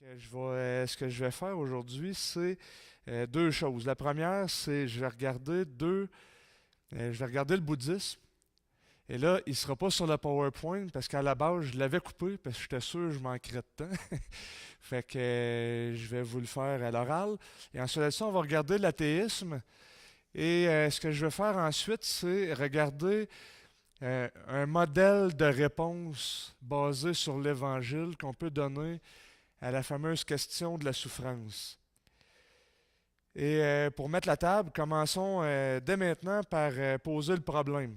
Ce que je vais faire aujourd'hui, c'est deux choses. La première, c'est je vais regarder le bouddhisme. Et là, il ne sera pas sur le PowerPoint parce qu'à la base, je l'avais coupé parce que j'étais sûr que je manquerais de temps. Fait que je vais vous le faire à l'oral. Et ensuite de ça, on va regarder l'athéisme. Et ce que je vais faire ensuite, c'est regarder un modèle de réponse basé sur l'Évangile qu'on peut donner à la fameuse question de la souffrance. Et pour mettre la table, commençons dès maintenant par poser le problème.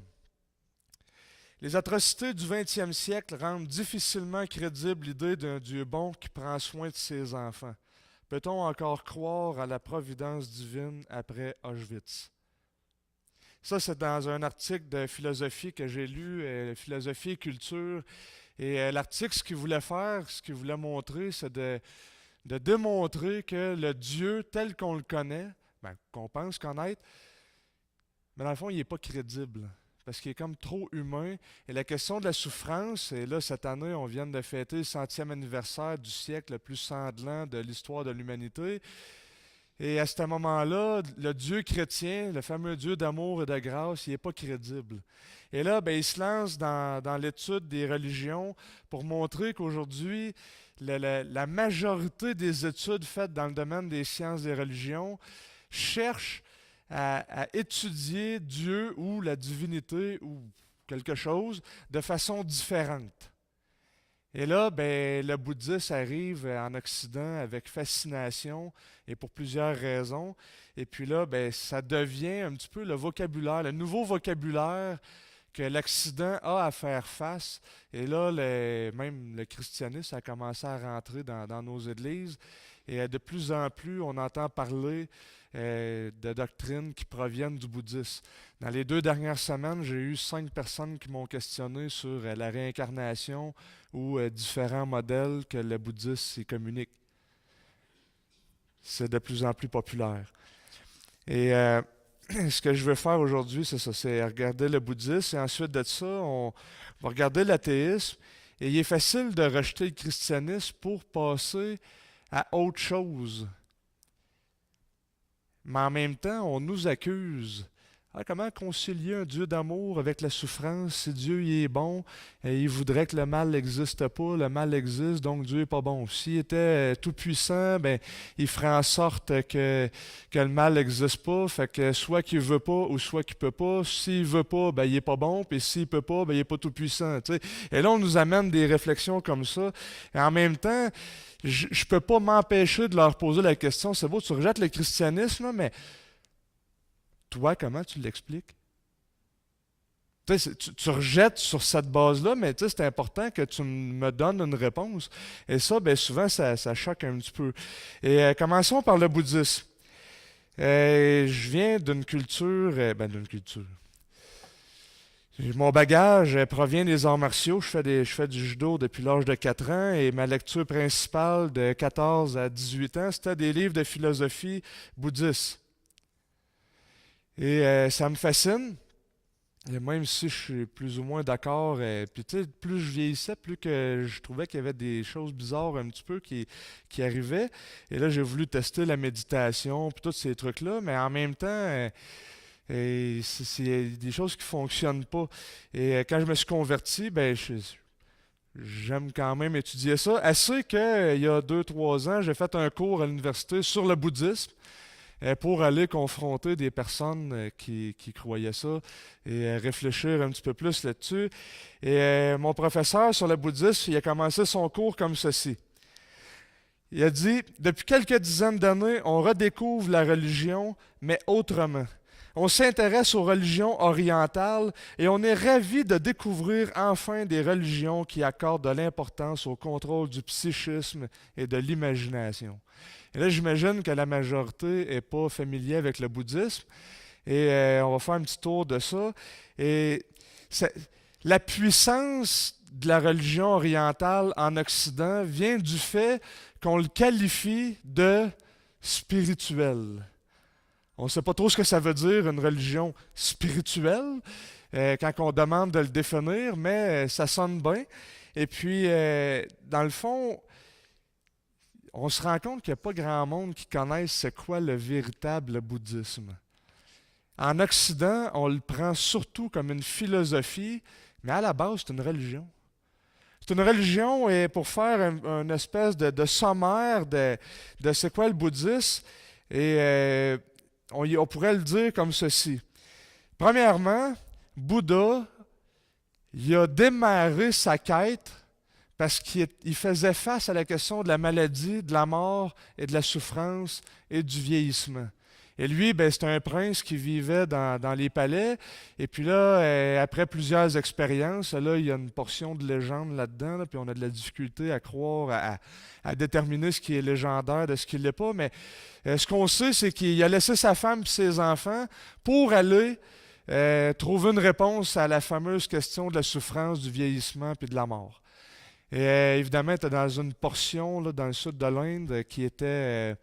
Les atrocités du 20e siècle rendent difficilement crédible l'idée d'un Dieu bon qui prend soin de ses enfants. Peut-on encore croire à la providence divine après Auschwitz? Ça, c'est dans un article de philosophie que j'ai lu, Philosophie et culture. Et l'article, ce qu'il voulait montrer, c'est de démontrer que le Dieu tel qu'on le connaît, qu'on pense connaître, mais dans le fond, il n'est pas crédible. Parce qu'il est comme trop humain. Et la question de la souffrance, et là, cette année, on vient de fêter le centième anniversaire du siècle le plus sanglant de l'histoire de l'humanité. Et à ce moment-là, le Dieu chrétien, le fameux Dieu d'amour et de grâce, il n'est pas crédible. Et là, il se lance dans l'étude des religions pour montrer qu'aujourd'hui, la majorité des études faites dans le domaine des sciences des religions cherchent à étudier Dieu ou la divinité ou quelque chose de façon différente. Et là, le bouddhisme arrive en Occident avec fascination et pour plusieurs raisons. Et puis là, ça devient un petit peu le vocabulaire, le nouveau vocabulaire que l'Occident a à faire face. Et là, même le christianisme a commencé à rentrer dans nos églises. Et de plus en plus, on entend parler de doctrines qui proviennent du bouddhisme. Dans les 2 dernières semaines, j'ai eu 5 personnes qui m'ont questionné sur la réincarnation ou différents modèles que le bouddhisme communique. C'est de plus en plus populaire. Et ce que je veux faire aujourd'hui, c'est ça, c'est regarder le bouddhisme et ensuite de ça, on va regarder l'athéisme. Et il est facile de rejeter le christianisme pour passer à autre chose. Mais en même temps, on nous accuse. Comment concilier un Dieu d'amour avec la souffrance? Si Dieu il est bon, il voudrait que le mal n'existe pas, le mal existe, donc Dieu n'est pas bon. S'il était tout-puissant, il ferait en sorte que le mal n'existe pas, fait que soit qu'il veut pas ou soit qu'il peut pas. S'il veut pas, il n'est pas bon, puis s'il peut pas, il n'est pas tout-puissant. T'sais. Et là, on nous amène des réflexions comme ça. Et en même temps, je ne peux pas m'empêcher de leur poser la question, c'est beau, tu rejettes le christianisme, mais toi, comment tu l'expliques? Tu rejettes sur cette base-là, mais c'est important que tu me donnes une réponse. Et ça, souvent, ça choque un petit peu. Et commençons par le bouddhisme. Je viens d'une culture, d'une culture. Mon bagage provient des arts martiaux. Je fais du judo depuis l'âge de 4 ans et ma lecture principale de 14 à 18 ans, c'était des livres de philosophie bouddhiste. Et ça me fascine. Et même si je suis plus ou moins d'accord, puis plus je vieillissais, plus que je trouvais qu'il y avait des choses bizarres un petit peu qui arrivaient. Et là, j'ai voulu tester la méditation, puis tous ces trucs-là, mais en même temps, c'est des choses qui ne fonctionnent pas. Et quand je me suis converti, j'aime quand même étudier ça. Assez qu'il y a 2 3 ans, j'ai fait un cours à l'université sur le bouddhisme pour aller confronter des personnes qui croyaient ça et réfléchir un petit peu plus là-dessus. Et mon professeur sur le bouddhisme, il a commencé son cours comme ceci. Il a dit, depuis quelques dizaines d'années, on redécouvre la religion, mais autrement. On s'intéresse aux religions orientales et on est ravi de découvrir enfin des religions qui accordent de l'importance au contrôle du psychisme et de l'imagination. Et là, j'imagine que la majorité n'est pas familière avec le bouddhisme. Et on va faire un petit tour de ça. Et la puissance de la religion orientale en Occident vient du fait qu'on le qualifie de spirituel. On ne sait pas trop ce que ça veut dire, une religion spirituelle, quand on demande de le définir, mais ça sonne bien. Et puis, dans le fond, on se rend compte qu'il n'y a pas grand monde qui connaisse c'est quoi le véritable bouddhisme. En Occident, on le prend surtout comme une philosophie, mais à la base, c'est une religion. C'est une religion, et pour faire une espèce de sommaire de c'est quoi le bouddhisme, et on pourrait le dire comme ceci. Premièrement, Bouddha, il a démarré sa quête parce qu'il faisait face à la question de la maladie, de la mort et de la souffrance et du vieillissement. Et lui, c'était un prince qui vivait dans les palais. Et puis là, après plusieurs expériences, là, il y a une portion de légende là-dedans, là, puis on a de la difficulté à croire, à déterminer ce qui est légendaire de ce qui ne l'est pas. Mais ce qu'on sait, c'est qu'il a laissé sa femme et ses enfants pour aller trouver une réponse à la fameuse question de la souffrance, du vieillissement puis de la mort. Et évidemment, il était dans une portion là, dans le sud de l'Inde qui était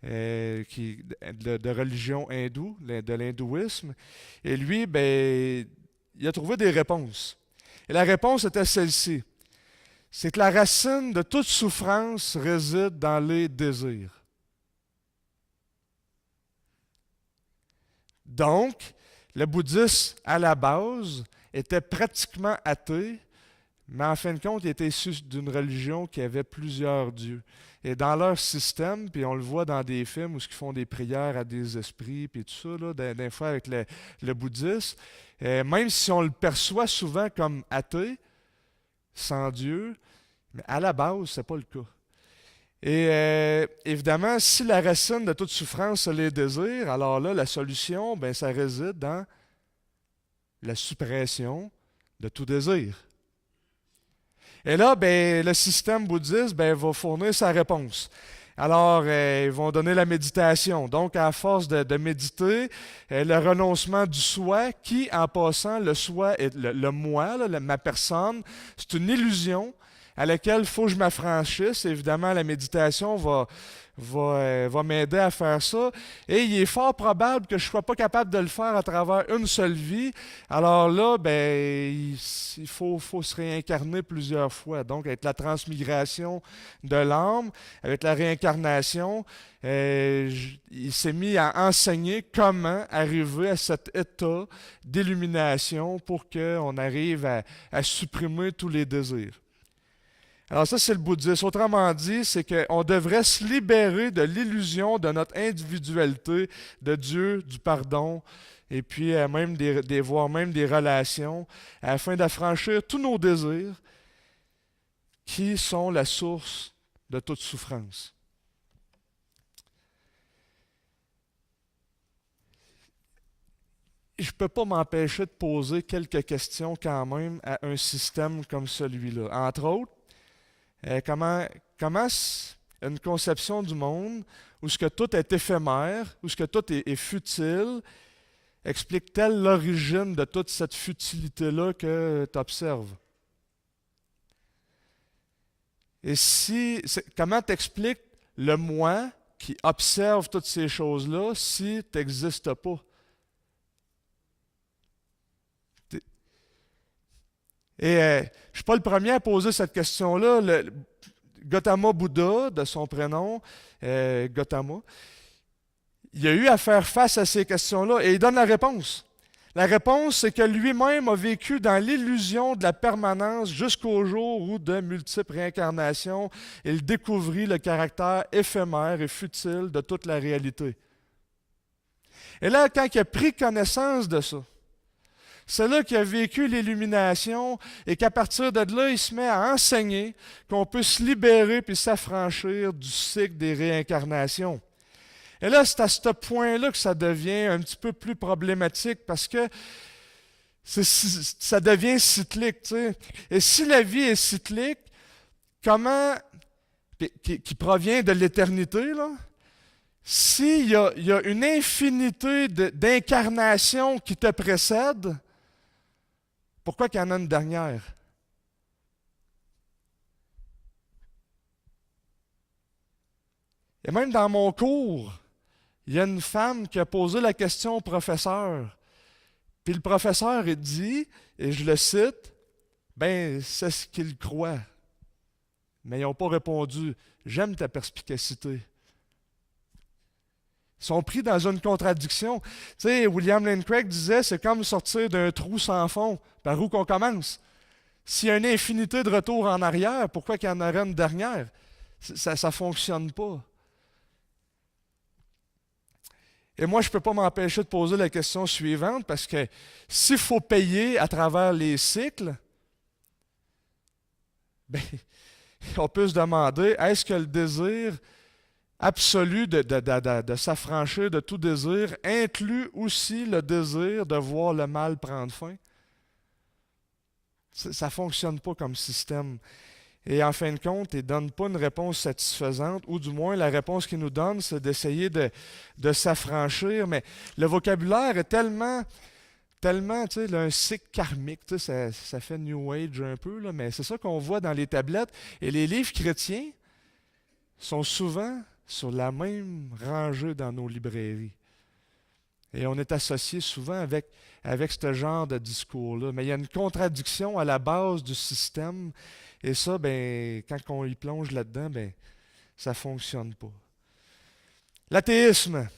de religion hindoue, de l'hindouisme. Et lui, il a trouvé des réponses. Et la réponse était celle-ci. C'est que la racine de toute souffrance réside dans les désirs. Donc, le bouddhisme, à la base, était pratiquement athée, mais en fin de compte, il était issu d'une religion qui avait plusieurs dieux. Et dans leur système, puis on le voit dans des films où ils font des prières à des esprits, puis tout ça, là, des fois avec le bouddhisme, même si on le perçoit souvent comme athée, sans Dieu, mais à la base, ce n'est pas le cas. Et évidemment, si la racine de toute souffrance, c'est les désirs, alors là, la solution, ça réside dans la suppression de tout désir. Et là, le système bouddhiste va fournir sa réponse. Alors, ils vont donner la méditation. Donc, à force de méditer, le renoncement du soi, qui, en passant, le soi, le moi, là, ma personne, c'est une illusion à laquelle il faut que je m'affranchisse. Évidemment, la méditation va m'aider à faire ça. Et il est fort probable que je ne sois pas capable de le faire à travers une seule vie. Alors là, il faut se réincarner plusieurs fois. Donc, avec la transmigration de l'âme, avec la réincarnation, il s'est mis à enseigner comment arriver à cet état d'illumination pour qu'on arrive à supprimer tous les désirs. Alors ça, c'est le bouddhisme. Autrement dit, c'est qu'on devrait se libérer de l'illusion de notre individualité, de Dieu, du pardon, et puis même voire même des relations, afin d'affranchir tous nos désirs qui sont la source de toute souffrance. Je ne peux pas m'empêcher de poser quelques questions quand même à un système comme celui-là. Entre autres, comment une conception du monde où ce que tout est éphémère, où ce que tout est futile, explique-t-elle l'origine de toute cette futilité-là que tu observes? Et comment t'expliques le moi qui observe toutes ces choses-là si tu n'existes pas? Et je ne suis pas le premier à poser cette question-là. Gautama Bouddha, de son prénom, Gautama, il a eu à faire face à ces questions-là et il donne la réponse. La réponse, c'est que lui-même a vécu dans l'illusion de la permanence jusqu'au jour où, de multiples réincarnations, il découvrit le caractère éphémère et futile de toute la réalité. Et là, quand il a pris connaissance de ça, c'est là qu'il a vécu l'illumination et qu'à partir de là, il se met à enseigner qu'on peut se libérer puis s'affranchir du cycle des réincarnations. Et là, c'est à ce point-là que ça devient un petit peu plus problématique parce que ça devient cyclique. Tu sais. Et si la vie est cyclique, qui provient de l'éternité, là, s'il y a une infinité d'incarnations qui te précèdent, pourquoi qu'il y en a une dernière? Et même dans mon cours, il y a une femme qui a posé la question au professeur. Puis le professeur a dit, et je le cite, c'est ce qu'il croit. Mais ils n'ont pas répondu « J'aime ta perspicacité ». Ils sont pris dans une contradiction. Tu sais, William Lane Craig disait, c'est comme sortir d'un trou sans fond. Par où qu'on commence? S'il y a une infinité de retours en arrière, pourquoi qu'il y en aurait une dernière? Ça ne fonctionne pas. Et moi, je ne peux pas m'empêcher de poser la question suivante, parce que s'il faut payer à travers les cycles, ben, on peut se demander, est-ce que le désir absolu de s'affranchir de tout désir inclut aussi le désir de voir le mal prendre fin? Ça ne fonctionne pas comme système. Et en fin de compte, il ne donne pas une réponse satisfaisante, ou du moins la réponse qu'il nous donne, c'est d'essayer de s'affranchir. Mais le vocabulaire est tellement, tu sais, un cycle karmique, tu sais, ça fait New Age un peu, là, mais c'est ça qu'on voit dans les tablettes. Et les livres chrétiens sont souvent sur la même rangée dans nos librairies. Et on est associé souvent avec ce genre de discours-là. Mais il y a une contradiction à la base du système. Et ça, ben, quand on y plonge là-dedans, ben, ça ne fonctionne pas. L'athéisme.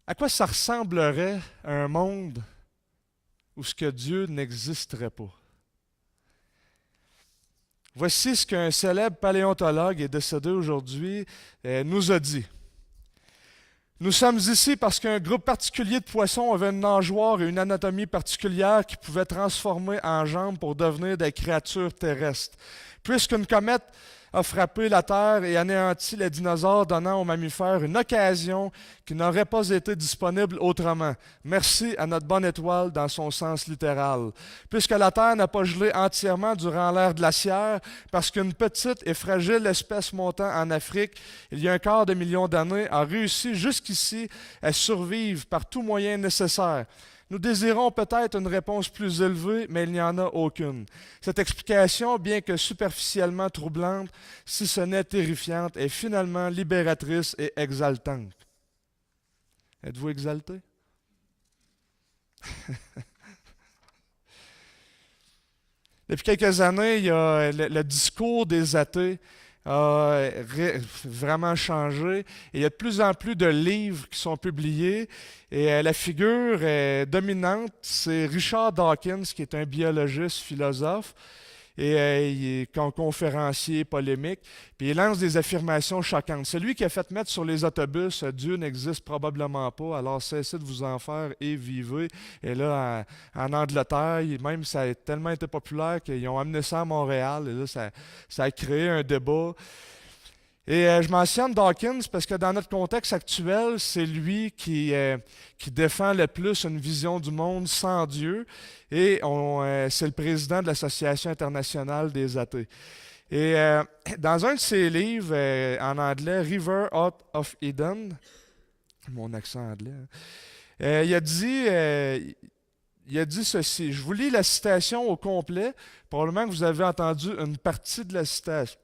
À quoi ça ressemblerait un monde où ce que Dieu n'existerait pas? Voici ce qu'un célèbre paléontologue est décédé aujourd'hui nous a dit. Nous sommes ici parce qu'un groupe particulier de poissons avait une nageoire et une anatomie particulière qui pouvait transformer en jambes pour devenir des créatures terrestres. Puisqu'une comète a frappé la Terre et anéanti les dinosaures, donnant aux mammifères une occasion qui n'aurait pas été disponible autrement. Merci à notre bonne étoile dans son sens littéral. Puisque la Terre n'a pas gelé entièrement durant l'ère glaciaire, parce qu'une petite et fragile espèce montant en Afrique, il y a un quart de million d'années, a réussi jusqu'ici à survivre par tout moyen nécessaire. Nous désirons peut-être une réponse plus élevée, mais il n'y en a aucune. Cette explication, bien que superficiellement troublante, si ce n'est terrifiante, est finalement libératrice et exaltante. Êtes-vous exalté? Depuis quelques années, il y a le discours des athées a vraiment changé. Et il y a de plus en plus de livres qui sont publiés. Et la figure dominante, c'est Richard Dawkins, qui est un biologiste, philosophe, et il est conférencier polémique. Puis il lance des affirmations choquantes. C'est lui qui a fait mettre sur les autobus Dieu n'existe probablement pas, alors cessez de vous en faire et vivez. Et là, en Angleterre, même ça a tellement été populaire qu'ils ont amené ça à Montréal. Et là, ça a créé un débat. Et je mentionne Dawkins parce que dans notre contexte actuel, c'est lui qui défend le plus une vision du monde sans Dieu. Et c'est le président de l'Association internationale des athées. Et dans un de ses livres en anglais, River Out of Eden, mon accent anglais, il a dit ceci. Je vous lis la citation au complet. Probablement que vous avez entendu une partie de la citation.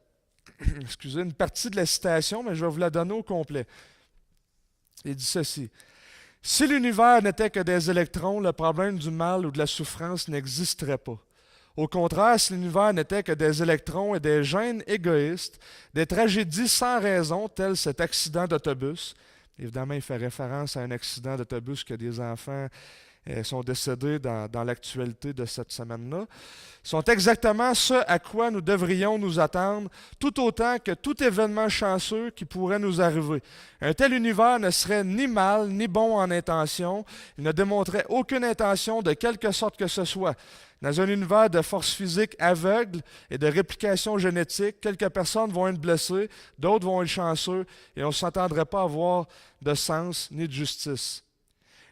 Excusez, une partie de la citation, mais je vais vous la donner au complet. Il dit ceci. Si l'univers n'était que des électrons, le problème du mal ou de la souffrance n'existerait pas. Au contraire, si l'univers n'était que des électrons et des gènes égoïstes, des tragédies sans raison, telles cet accident d'autobus, évidemment, il fait référence à un accident d'autobus que des enfants sont décédés dans l'actualité de cette semaine-là, sont exactement ce à quoi nous devrions nous attendre, tout autant que tout événement chanceux qui pourrait nous arriver. Un tel univers ne serait ni mal ni bon en intention, il ne démontrait aucune intention de quelque sorte que ce soit. Dans un univers de force physique aveugle et de réplication génétique, quelques personnes vont être blessées, d'autres vont être chanceux, et on ne s'entendrait pas avoir de sens ni de justice.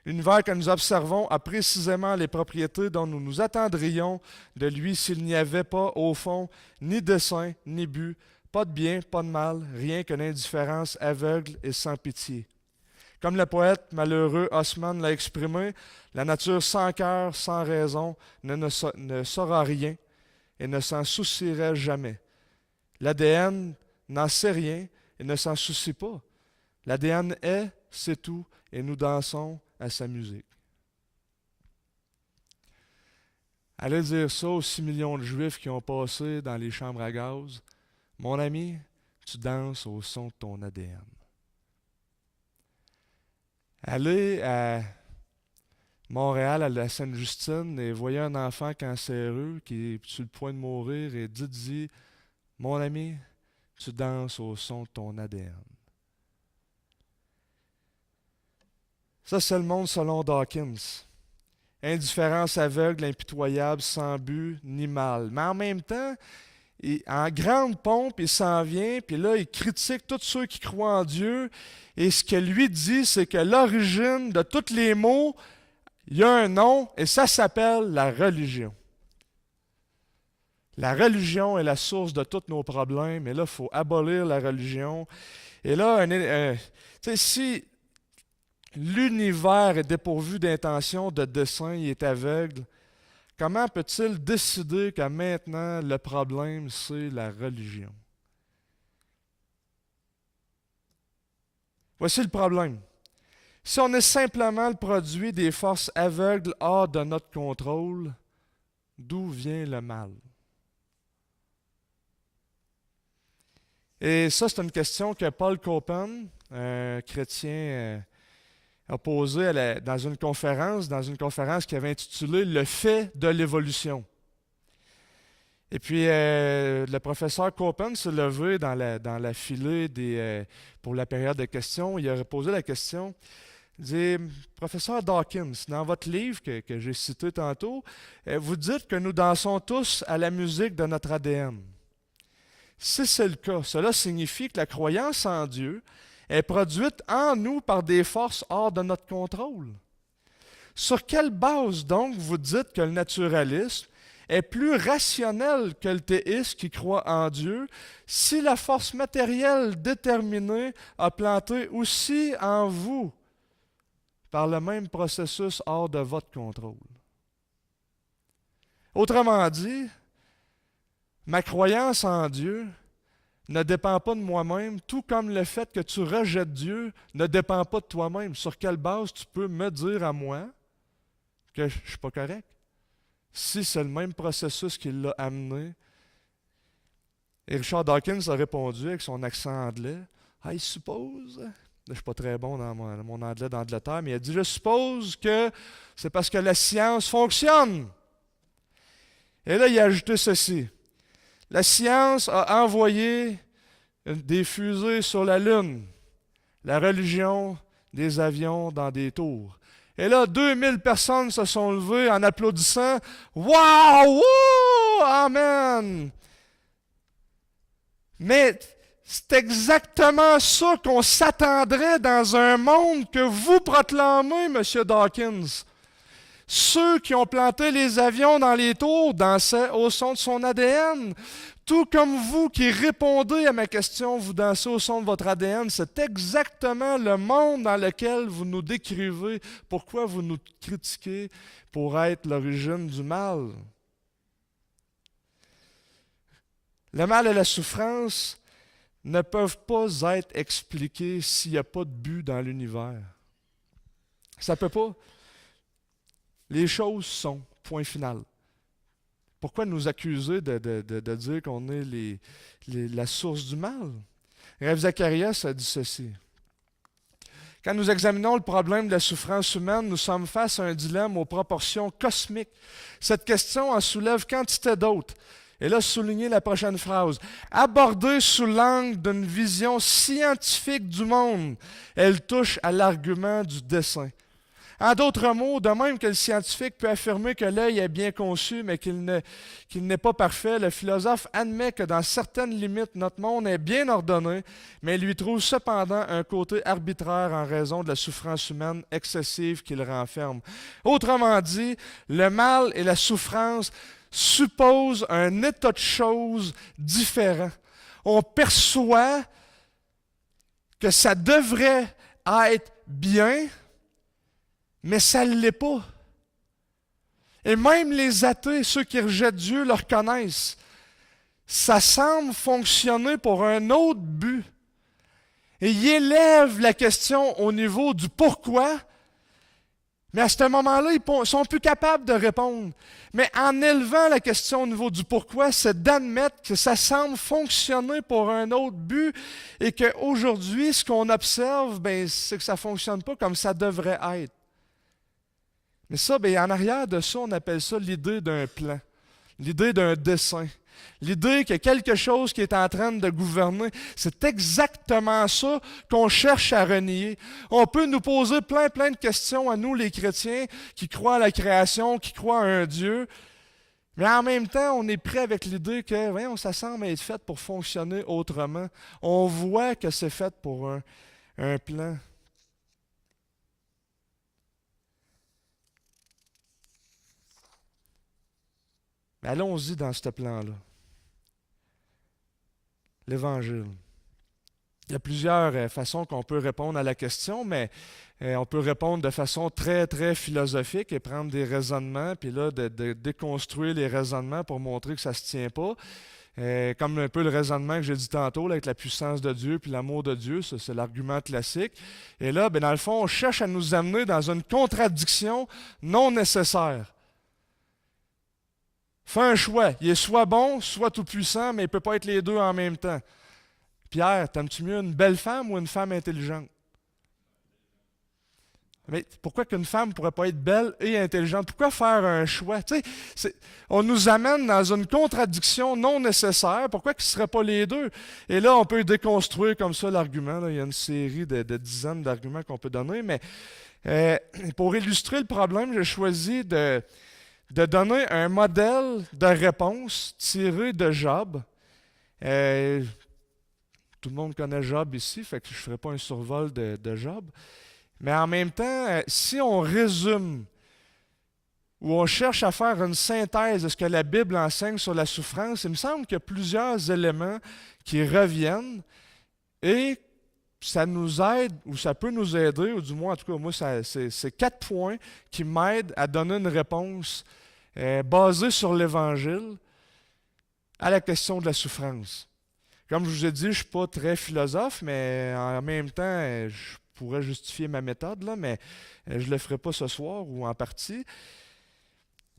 L'univers que nous observons a précisément les propriétés dont nous nous attendrions de lui s'il n'y avait pas, au fond, ni dessein, ni but, pas de bien, pas de mal, rien que l'indifférence aveugle et sans pitié. Comme le poète malheureux Haussmann l'a exprimé, la nature sans cœur, sans raison, ne saura rien et ne s'en soucierait jamais. L'ADN n'en sait rien et ne s'en soucie pas. L'ADN est, c'est tout, et nous dansons à sa musique. allait dire ça aux 6 millions de Juifs qui ont passé dans les chambres à gaz. Mon ami, tu danses au son de ton ADN. Aller à Montréal, à la Sainte-Justine, et voyez un enfant cancéreux qui est sur le point de mourir et dites-y, mon ami, tu danses au son de ton ADN. Ça, c'est le monde selon Dawkins. Indifférence aveugle, impitoyable, sans but ni mal. Mais en même temps, en grande pompe, il s'en vient, puis là, il critique tous ceux qui croient en Dieu. Et ce que lui dit, c'est que l'origine de tous les mots, il y a un nom, et ça s'appelle la religion. La religion est la source de tous nos problèmes, et là, il faut abolir la religion. Et là, si l'univers est dépourvu d'intention, de dessein, il est aveugle, comment peut-il décider que maintenant, le problème, c'est la religion? Voici le problème. Si on est simplement le produit des forces aveugles hors de notre contrôle, d'où vient le mal? Et ça, c'est une question que Paul Copan, un chrétien, a posée dans une conférence qui avait intitulée « Le fait de l'évolution ». Et puis, le professeur Copan s'est levé dans la filée pour la période de questions. Il a posé la question. Il dit, professeur Dawkins, dans votre livre que j'ai cité tantôt, vous dites que nous dansons tous à la musique de notre ADN. Si c'est le cas, cela signifie que la croyance en Dieu est produite en nous par des forces hors de notre contrôle. Sur quelle base donc vous dites que le naturalisme est plus rationnel que le théiste qui croit en Dieu si la force matérielle déterminée a planté aussi en vous par le même processus hors de votre contrôle? Autrement dit, ma croyance en Dieu ne dépend pas de moi-même, tout comme le fait que tu rejettes Dieu ne dépend pas de toi-même. Sur quelle base tu peux me dire à moi que je ne suis pas correct? Si c'est le même processus qui l'a amené. Et Richard Dawkins a répondu avec son accent anglais, « I suppose », je ne suis pas très bon dans mon anglais d'Angleterre, mais il a dit, « Je suppose que c'est parce que la science fonctionne. » Et là, il a ajouté ceci. La science a envoyé des fusées sur la Lune. La religion, des avions dans des tours. Et là, 2000 personnes se sont levées en applaudissant. « Wow! Wouh! Amen! » Mais c'est exactement ça qu'on s'attendrait dans un monde que vous proclamez, M. Dawkins. Ceux qui ont planté les avions dans les tours dansaient au son de son ADN. Tout comme vous qui répondez à ma question, vous dansez au son de votre ADN. C'est exactement le monde dans lequel vous nous décrivez. Pourquoi vous nous critiquez pour être l'origine du mal? Le mal et la souffrance ne peuvent pas être expliqués s'il n'y a pas de but dans l'univers. Ça ne peut pas. Les choses sont, point final. Pourquoi nous accuser de dire qu'on est la source du mal? Rav Zacharias a dit ceci. Quand nous examinons le problème de la souffrance humaine, nous sommes face à un dilemme aux proportions cosmiques. Cette question en soulève quantité d'autres. Et là, soulignez la prochaine phrase. Abordée sous l'angle d'une vision scientifique du monde, elle touche à l'argument du dessein. En d'autres mots, de même que le scientifique peut affirmer que l'œil est bien conçu, mais qu'il n'est pas parfait, le philosophe admet que dans certaines limites, notre monde est bien ordonné, mais lui trouve cependant un côté arbitraire en raison de la souffrance humaine excessive qu'il renferme. Autrement dit, le mal et la souffrance supposent un état de choses différent. On perçoit que ça devrait être bien, mais ça ne l'est pas. Et même les athées, ceux qui rejettent Dieu, le reconnaissent. Ça semble fonctionner pour un autre but. Et il élève la question au niveau du pourquoi, Mais à ce moment-là, ils ne sont plus capables de répondre. Mais en élevant la question au niveau du pourquoi, c'est d'admettre que ça semble fonctionner pour un autre but et qu'aujourd'hui, ce qu'on observe, ben, c'est que ça ne fonctionne pas comme ça devrait être. Mais ça, ben, en arrière de ça, on appelle ça l'idée d'un plan, l'idée d'un dessein. L'idée qu'il y a quelque chose qui est en train de gouverner, c'est exactement ça qu'on cherche à renier. On peut nous poser plein de questions à nous, les chrétiens, qui croient à la création, qui croient à un Dieu, mais en même temps, on est prêt avec l'idée que, voyons, ça semble être fait pour fonctionner autrement. On voit que c'est fait pour un plan. Mais allons-y dans ce plan-là. L'Évangile. Il y a plusieurs façons qu'on peut répondre à la question, mais on peut répondre de façon très philosophique et prendre des raisonnements, puis là, de déconstruire les raisonnements pour montrer que ça ne se tient pas. Comme un peu le raisonnement que j'ai dit tantôt, là, avec la puissance de Dieu puis l'amour de Dieu, ça, c'est l'argument classique. Et là, ben, dans le fond, on cherche à nous amener dans une contradiction non nécessaire. Fais un choix. Il est soit bon, soit tout-puissant, mais il ne peut pas être les deux en même temps. Pierre, t'aimes-tu mieux une belle femme ou une femme intelligente? Mais pourquoi qu'une femme ne pourrait pas être belle et intelligente? Pourquoi faire un choix? Tu sais, on nous amène dans une contradiction non nécessaire. Pourquoi qu'ils ne seraient pas les deux? Et là, on peut déconstruire comme ça l'argument. Il y a une série de dizaines d'arguments qu'on peut donner. Mais pour illustrer le problème, j'ai choisi de donner un modèle de réponse tiré de Job. Tout le monde connaît Job ici, fait que je ne ferai pas un survol de Job. Mais en même temps, si on résume ou on cherche à faire une synthèse de ce que la Bible enseigne sur la souffrance, il me semble qu'il y a plusieurs éléments qui reviennent et ça nous aide, ou ça peut nous aider, ou du moins, en tout cas, moi, c'est 4 points qui m'aident à donner une réponse basée sur l'Évangile à la question de la souffrance. Comme je vous ai dit, je ne suis pas très philosophe, mais en même temps, je pourrais justifier ma méthode, là, mais je ne le ferai pas ce soir ou en partie.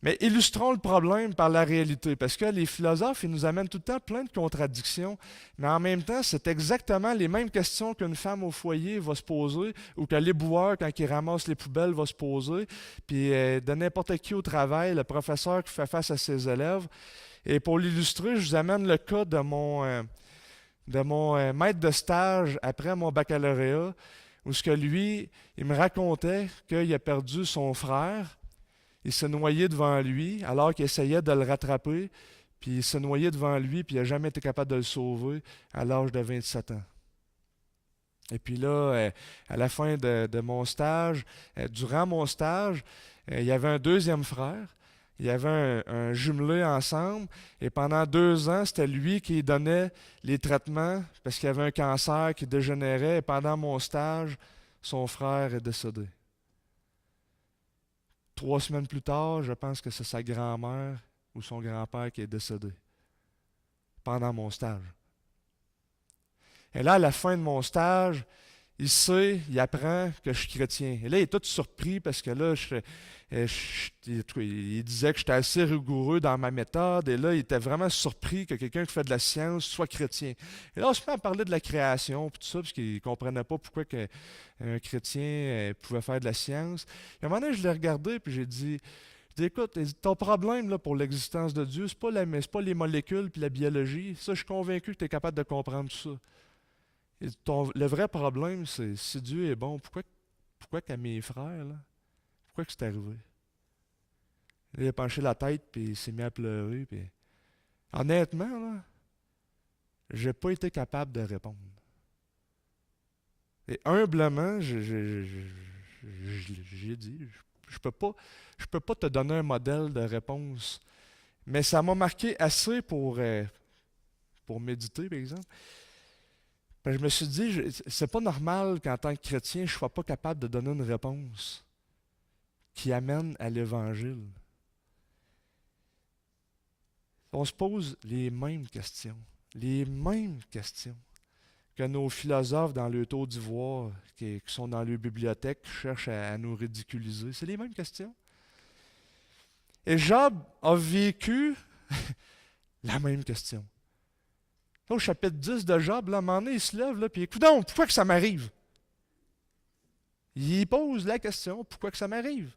Mais illustrons le problème par la réalité, parce que les philosophes, ils nous amènent tout le temps plein de contradictions, mais en même temps, c'est exactement les mêmes questions qu'une femme au foyer va se poser, ou que l'éboueur, quand il ramasse les poubelles, va se poser, puis de n'importe qui au travail, le professeur qui fait face à ses élèves. Et pour l'illustrer, je vous amène le cas de mon maître de stage après mon baccalauréat, où ce que lui, il me racontait qu'il a perdu son frère, il s'est noyé devant lui alors qu'il essayait de le rattraper, puis il s'est noyé devant lui, puis il n'a jamais été capable de le sauver à l'âge de 27 ans. Et puis là, à la fin de mon stage, durant mon stage, il y avait un deuxième frère. Il y avait un jumelé ensemble et pendant 2 ans, c'était lui qui donnait les traitements parce qu'il y avait un cancer qui dégénérait et pendant mon stage, son frère est décédé. 3 semaines plus tard, je pense que c'est sa grand-mère ou son grand-père qui est décédé pendant mon stage. Et là, à la fin de mon stage, il apprend que je suis chrétien. Et là, il est tout surpris parce que là, il disait que j'étais assez rigoureux dans ma méthode. Et là, il était vraiment surpris que quelqu'un qui fait de la science soit chrétien. Et là, on se met à parler de la création, et tout ça, parce qu'il ne comprenait pas pourquoi un chrétien pouvait faire de la science. Et à un moment donné, je l'ai regardé, puis j'ai dit, écoute, ton problème là, pour l'existence de Dieu, ce n'est pas les molécules et la biologie. Ça, je suis convaincu que tu es capable de comprendre tout ça. Et le vrai problème, c'est si Dieu est bon, pourquoi qu'à mes frères, là, pourquoi que c'est arrivé? Il a penché la tête, puis il s'est mis à pleurer. Puis... Honnêtement, là, j'ai pas été capable de répondre. Et humblement, j'ai dit, je peux pas te donner un modèle de réponse, mais ça m'a marqué assez pour méditer, par exemple. Ben, je me suis dit, c'est pas normal qu'en tant que chrétien, je ne sois pas capable de donner une réponse qui amène à l'Évangile. On se pose les mêmes questions. Les mêmes questions. que nos philosophes dans le taux d'ivoire, qui sont dans leur bibliothèque, cherchent à nous ridiculiser. C'est les mêmes questions. Et Job a vécu la même question. Là, au chapitre 10 de Job, là, à un moment donné, il se lève, là, puis écoute donc, pourquoi que ça m'arrive? Il pose la question, pourquoi que ça m'arrive?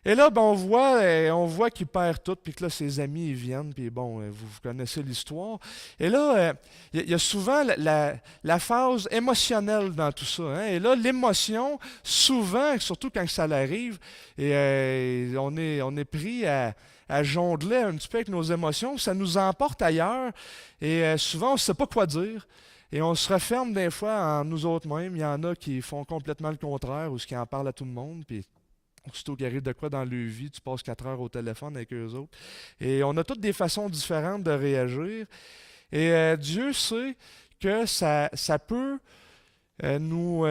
Et là, ben, on voit qu'il perd tout, puis que là, ses amis ils viennent, puis bon, vous connaissez l'histoire. Et là, il y a souvent la phase émotionnelle dans tout ça. Hein? Et là, l'émotion, souvent, surtout quand ça arrive, et on est pris à jongler un petit peu avec nos émotions, ça nous emporte ailleurs, et souvent, on ne sait pas quoi dire. Et on se referme des fois en nous autres mêmes. Il y en a qui font complètement le contraire, ou qui en parlent à tout le monde, puis aussitôt qu'il arrive de quoi dans leur vie, tu passes 4 heures au téléphone avec eux autres. Et on a toutes des façons différentes de réagir. Et Dieu sait que ça peut nous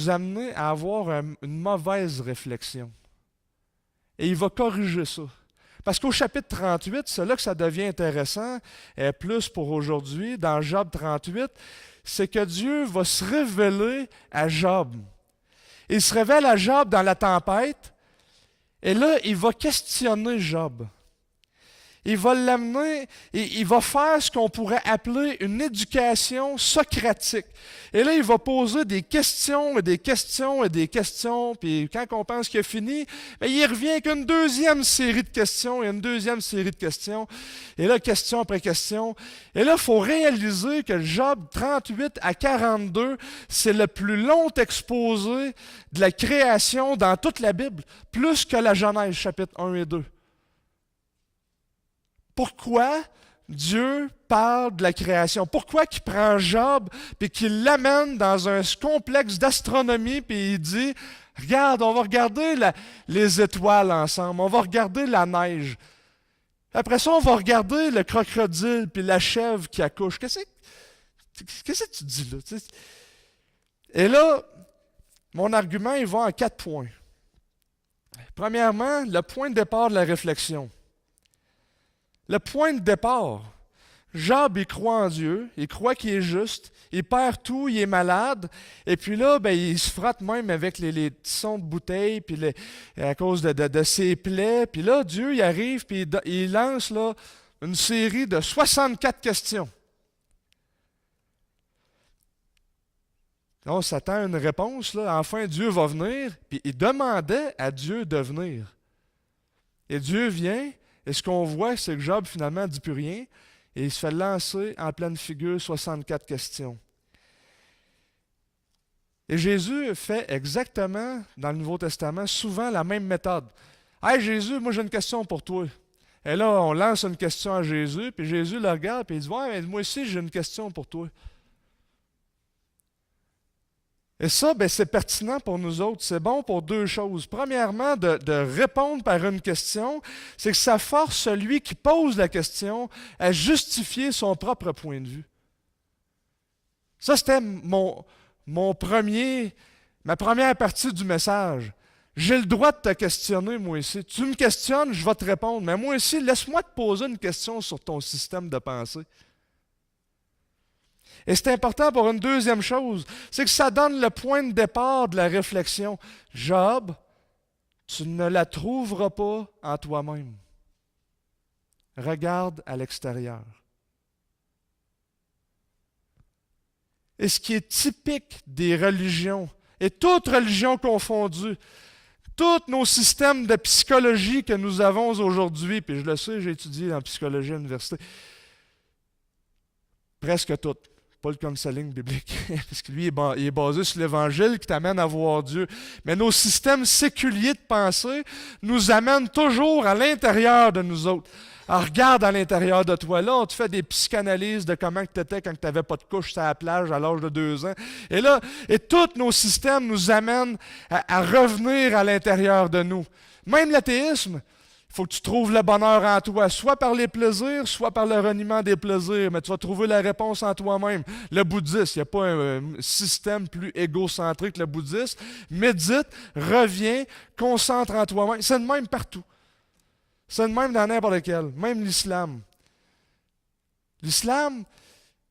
amener à avoir une mauvaise réflexion. Et il va corriger ça. Parce qu'au chapitre 38, c'est là que ça devient intéressant, plus pour aujourd'hui, dans Job 38, c'est que Dieu va se révéler à Job. Il se révèle à Job dans la tempête, et là, il va questionner Job. Il va l'amener, il va faire ce qu'on pourrait appeler une éducation socratique. Et là, il va poser des questions et des questions et des questions, puis quand on pense qu'il a fini, bien, il revient avec une deuxième série de questions et une deuxième série de questions. Et là, question après question. Et là, il faut réaliser que Job 38 à 42, c'est le plus long exposé de la création dans toute la Bible, plus que la Genèse, chapitre 1 et 2. Pourquoi Dieu parle de la création? Pourquoi il prend Job et qu'il l'amène dans un complexe d'astronomie et il dit, regarde, on va regarder les étoiles ensemble, on va regarder la neige. Après ça, on va regarder le crocodile puis la chèvre qui accouche. Qu'est-ce que tu dis là? Et là, mon argument, il va en 4 points. Premièrement, le point de départ de la réflexion. Le point de départ, Job, il croit en Dieu, il croit qu'il est juste, il perd tout, il est malade, et puis là, ben, il se frotte même avec les tissons de bouteille, puis à cause de ses plaies, puis là, Dieu, il arrive, puis il lance là, une série de 64 questions. On s'attend à une réponse, là. Enfin, Dieu va venir, puis il demandait à Dieu de venir. Et Dieu vient. Et ce qu'on voit, c'est que Job, finalement, ne dit plus rien, et il se fait lancer en pleine figure 64 questions. Et Jésus fait exactement, dans le Nouveau Testament, souvent la même méthode. « Hey Jésus, moi j'ai une question pour toi. » Et là, on lance une question à Jésus, puis Jésus le regarde, puis il dit « Ouais, mais moi aussi j'ai une question pour toi. » Et ça, ben, c'est pertinent pour nous autres. C'est bon pour 2 choses. Premièrement, de répondre par une question, c'est que ça force celui qui pose la question à justifier son propre point de vue. Ça, c'était ma première partie du message. J'ai le droit de te questionner, moi aussi. Tu me questionnes, je vais te répondre. Mais moi aussi, laisse-moi te poser une question sur ton système de pensée. Et c'est important pour une deuxième chose, c'est que ça donne le point de départ de la réflexion. Job, tu ne la trouveras pas en toi-même. Regarde à l'extérieur. Et ce qui est typique des religions, et toutes religions confondues, tous nos systèmes de psychologie que nous avons aujourd'hui, puis je le sais, j'ai étudié en psychologie à l'université, presque toutes. Pas le counseling biblique, parce que lui, il est basé sur l'Évangile qui t'amène à voir Dieu. Mais nos systèmes séculiers de pensée nous amènent toujours à l'intérieur de nous autres. Alors, regarde à l'intérieur de toi. Là, on te fait des psychanalyses de comment tu étais quand tu n'avais pas de couche sur la plage à l'âge de 2 ans. Et tous nos systèmes nous amènent à revenir à l'intérieur de nous. Même l'athéisme. Il faut que tu trouves le bonheur en toi, soit par les plaisirs, soit par le reniement des plaisirs, mais tu vas trouver la réponse en toi-même. Le bouddhisme, il n'y a pas un système plus égocentrique que le bouddhisme. Médite, reviens, concentre en toi-même. C'est le même partout. C'est le même dans n'importe lequel, même l'islam. L'islam,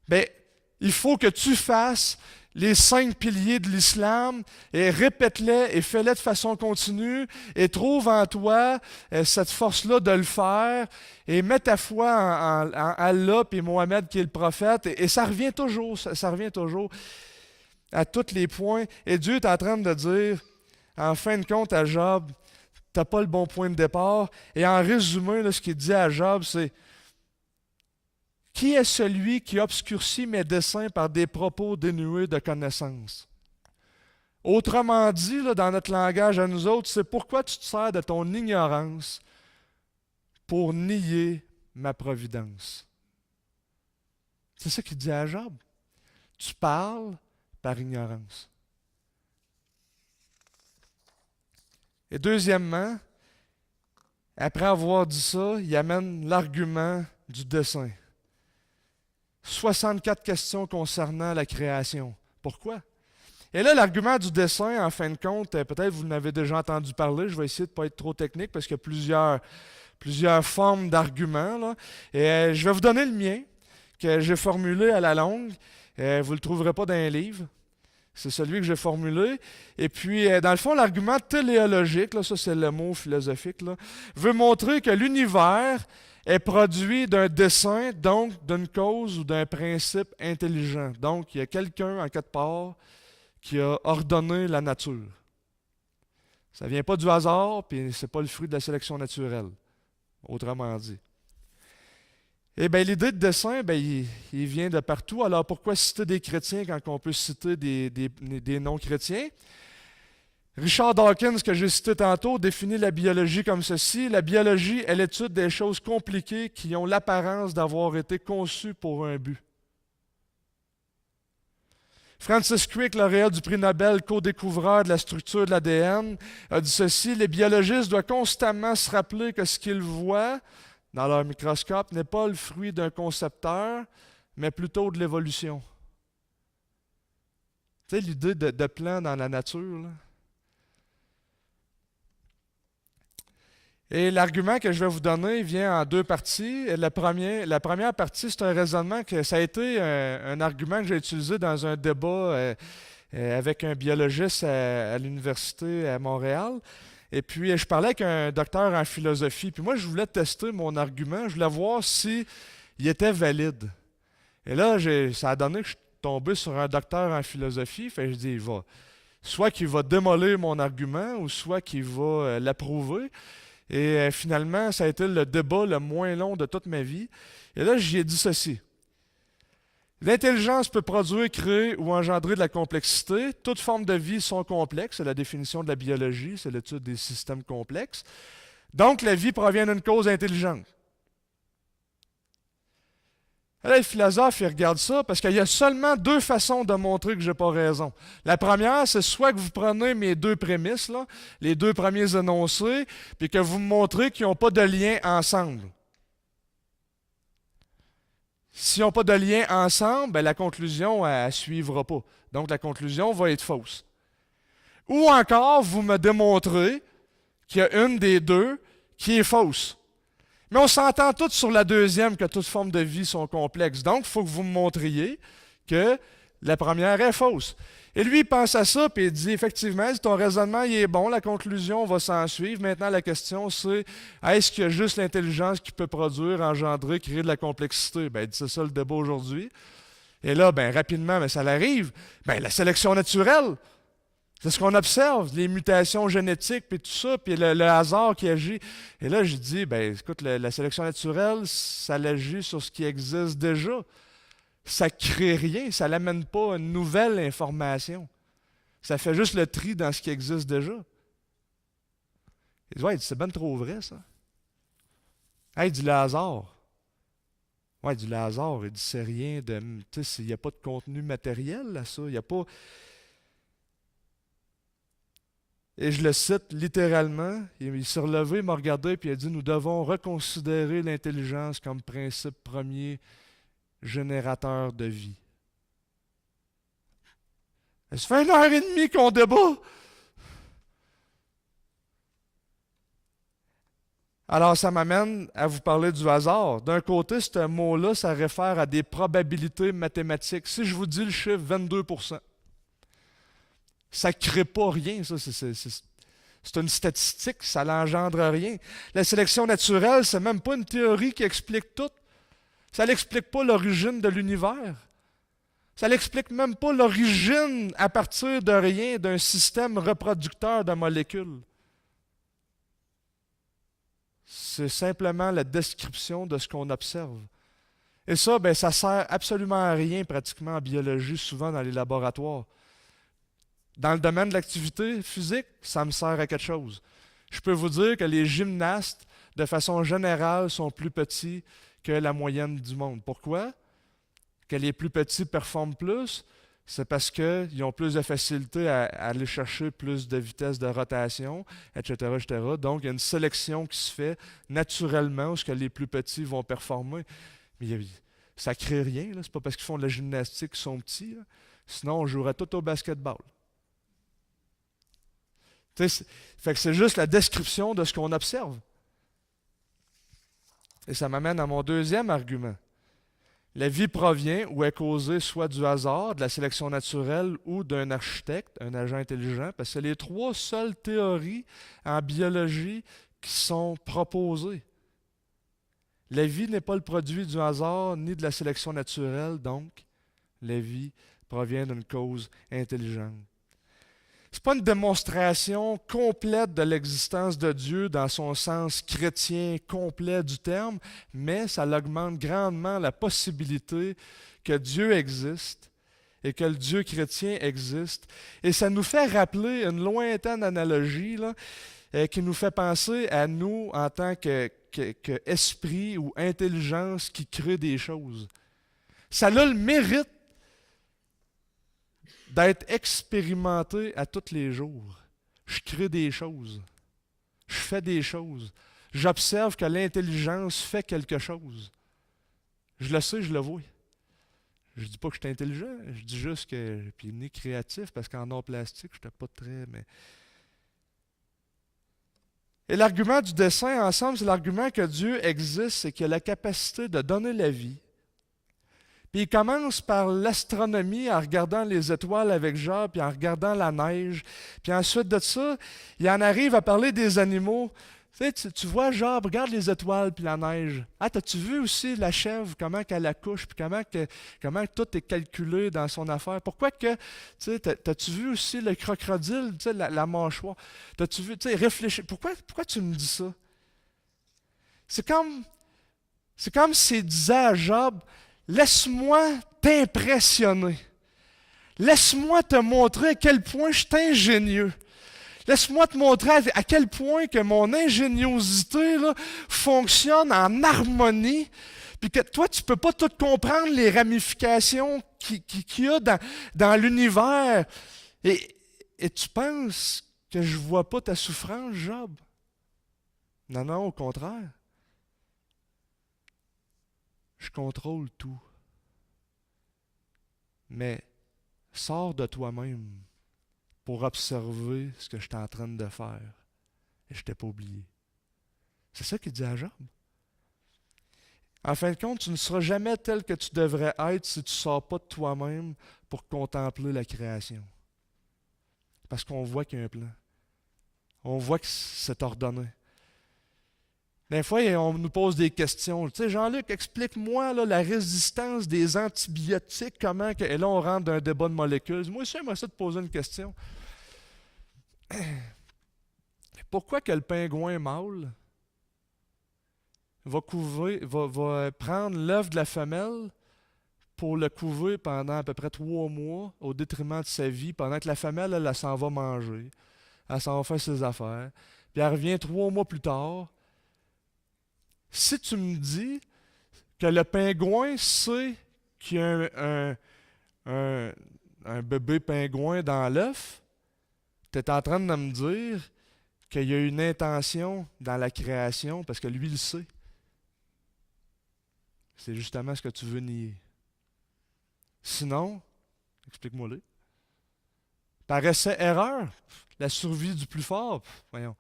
ben, il faut que tu fasses les 5 piliers de l'islam et répète-les et fais-les de façon continue et trouve en toi cette force-là de le faire et mets ta foi en Allah et Mohammed qui est le prophète et ça revient toujours, ça revient toujours à tous les points. Et Dieu est en train de dire, en fin de compte à Job, t'as pas le bon point de départ. Et en résumé, là, ce qu'il dit à Job, c'est qui est celui qui obscurcit mes desseins par des propos dénués de connaissance? Autrement dit, là, dans notre langage à nous autres, c'est pourquoi tu te sers de ton ignorance pour nier ma providence. C'est ça qu'il dit à Job. Tu parles par ignorance. Et deuxièmement, après avoir dit ça, il amène l'argument du dessein. 64 questions concernant la création. Pourquoi? Et là, l'argument du dessein, en fin de compte, peut-être vous en avez déjà entendu parler, je vais essayer de ne pas être trop technique parce qu'il y a plusieurs formes d'arguments, là. Et je vais vous donner le mien, que j'ai formulé à la longue. Vous ne le trouverez pas dans un livre. C'est celui que j'ai formulé. Et puis, dans le fond, l'argument téléologique, là, ça c'est le mot philosophique, là, veut montrer que l'univers est produit d'un dessein, donc d'une cause ou d'un principe intelligent. Donc, il y a quelqu'un, en quelque part, qui a ordonné la nature. Ça ne vient pas du hasard, puis ce n'est pas le fruit de la sélection naturelle, autrement dit. Eh bien, l'idée de dessein, il vient de partout. Alors, pourquoi citer des chrétiens quand on peut citer des non-chrétiens? Richard Dawkins, que j'ai cité tantôt, définit la biologie comme ceci. La biologie est l'étude des choses compliquées qui ont l'apparence d'avoir été conçues pour un but. Francis Crick, lauréat du prix Nobel, co-découvreur de la structure de l'ADN, a dit ceci: les biologistes doivent constamment se rappeler que ce qu'ils voient dans leur microscope n'est pas le fruit d'un concepteur, mais plutôt de l'évolution. Tu sais, l'idée de plan dans la nature, là. Et l'argument que je vais vous donner vient en deux parties. La première partie, c'est un raisonnement que ça a été un argument que j'ai utilisé dans un débat avec un biologiste à l'université à Montréal. Et puis, je parlais avec un docteur en philosophie. Puis moi, je voulais tester mon argument. Je voulais voir s'il était valide. Et là, ça a donné que je suis tombé sur un docteur en philosophie. Fait que je dis, soit qu'il va démolir mon argument, ou soit qu'il va l'approuver. Et finalement, ça a été le débat le moins long de toute ma vie. Et là, j'y ai dit ceci. L'intelligence peut produire, créer ou engendrer de la complexité. Toutes formes de vie sont complexes. C'est la définition de la biologie, c'est l'étude des systèmes complexes. Donc, la vie provient d'une cause intelligente. Là, le philosophe, il regarde ça parce qu'il y a seulement deux façons de montrer que je n'ai pas raison. La première, c'est soit que vous prenez mes deux prémices, là, les deux premiers énoncés, puis que vous me montrez qu'ils n'ont pas de lien ensemble. S'ils n'ont pas de lien ensemble, la conclusion, elle ne suivra pas. Donc, la conclusion va être fausse. Ou encore, vous me démontrez qu'il y a une des deux qui est fausse. Mais on s'entend tous sur la deuxième, que toutes formes de vie sont complexes. Donc, il faut que vous me montriez que la première est fausse. Et lui, il pense à ça, puis il dit, effectivement, si ton raisonnement il est bon, la conclusion va s'en suivre. Maintenant, la question, c'est, est-ce qu'il y a juste l'intelligence qui peut produire, engendrer, créer de la complexité? Il dit, c'est ça le débat aujourd'hui. Et là, rapidement, ça l'arrive. La sélection naturelle. C'est ce qu'on observe, les mutations génétiques, puis tout ça, puis le hasard qui agit. Et là, je dis, écoute, la sélection naturelle, ça agit sur ce qui existe déjà. Ça ne crée rien, ça n'amène pas une nouvelle information. Ça fait juste le tri dans ce qui existe déjà. Il dit, c'est bien trop vrai, ça. Il dit, le hasard. Il dit, le hasard, il dit, c'est rien de... Tu sais, il n'y a pas de contenu matériel à ça, il n'y a pas... Et je le cite littéralement, il s'est relevé, il m'a regardé et il a dit, nous devons reconsidérer l'intelligence comme principe premier générateur de vie. Ça fait 1 heure et demie qu'on débat. Alors, ça m'amène à vous parler du hasard. D'un côté, ce mot-là, ça réfère à des probabilités mathématiques. Si je vous dis le chiffre 22%, ça ne crée pas rien, ça. C'est une statistique, ça n'engendre rien. La sélection naturelle, c'est même pas une théorie qui explique tout. Ça n'explique pas l'origine de l'univers. Ça n'explique même pas l'origine à partir de rien d'un système reproducteur de molécules. C'est simplement la description de ce qu'on observe. Et ça, ben, ça sert absolument à rien pratiquement en biologie, souvent dans les laboratoires. Dans le domaine de l'activité physique, ça me sert à quelque chose. Je peux vous dire que les gymnastes, de façon générale, sont plus petits que la moyenne du monde. Pourquoi? Que les plus petits performent plus, c'est parce qu'ils ont plus de facilité à aller chercher plus de vitesse de rotation, etc., etc. Donc, il y a une sélection qui se fait naturellement où ce que les plus petits vont performer. Mais ça ne crée rien. Ce n'est pas parce qu'ils font de la gymnastique qu'ils sont petits. Là. Sinon, on jouerait tout au basketball. Fait que c'est juste la description de ce qu'on observe. Et ça m'amène à mon deuxième argument. La vie provient ou est causée soit du hasard, de la sélection naturelle ou d'un architecte, un agent intelligent, parce que c'est les trois seules théories en biologie qui sont proposées. La vie n'est pas le produit du hasard ni de la sélection naturelle, donc la vie provient d'une cause intelligente. Ce n'est pas une démonstration complète de l'existence de Dieu dans son sens chrétien complet du terme, mais ça augmente grandement la possibilité que Dieu existe et que le Dieu chrétien existe. Et ça nous fait rappeler une lointaine analogie là, qui nous fait penser à nous en tant qu'esprit ou intelligence qui crée des choses. Ça a le mérite d'être expérimenté à tous les jours. Je crée des choses. Je fais des choses. J'observe que l'intelligence fait quelque chose. Je le sais, je le vois. Je ne dis pas que je suis intelligent, je dis juste que je suis né créatif parce qu'en art plastique, je n'étais pas très... Et l'argument du dessin ensemble, c'est l'argument que Dieu existe et qu'il a la capacité de donner la vie. Puis il commence par l'astronomie en regardant les étoiles avec Job, puis en regardant la neige. Puis ensuite de ça, il en arrive à parler des animaux. Tu vois Job, regarde les étoiles puis la neige. Ah, t'as-tu vu aussi la chèvre, comment qu'elle accouche, puis comment tout est calculé dans son affaire? Pourquoi que, t'as-tu vu aussi le crocodile, la mâchoire? T'as-tu vu, réfléchis. Pourquoi tu me dis ça? C'est comme s'il disait à Job, laisse-moi t'impressionner. Laisse-moi te montrer à quel point je suis ingénieux. Laisse-moi te montrer à quel point que mon ingéniosité là, fonctionne en harmonie, puis que toi, tu ne peux pas tout comprendre les ramifications qu'il y a dans l'univers. Et tu penses que je ne vois pas ta souffrance, Job? Non, non, au contraire. Je contrôle tout. Mais sors de toi-même pour observer ce que je suis en train de faire. Et je ne t'ai pas oublié. C'est ça qu'il dit à Job. En fin de compte, tu ne seras jamais tel que tu devrais être si tu ne sors pas de toi-même pour contempler la création. Parce qu'on voit qu'il y a un plan. On voit que c'est ordonné. Des fois, on nous pose des questions. Tu sais, Jean-Luc, explique-moi là, la résistance des antibiotiques, comment que... Et là, on rentre dans un débat de molécules. Moi aussi, j'aimerais ça te poser une question. Pourquoi que le pingouin mâle va prendre l'œuf de la femelle pour le couver pendant à peu près 3 mois au détriment de sa vie, pendant que la femelle, elle s'en va manger, elle s'en va faire ses affaires, puis elle revient 3 mois plus tard. Si tu me dis que le pingouin sait qu'il y a un bébé pingouin dans l'œuf, tu es en train de me dire qu'il y a une intention dans la création parce que lui, il le sait. C'est justement ce que tu veux nier. Sinon, explique-moi-le. Par essai erreur, la survie du plus fort, voyons.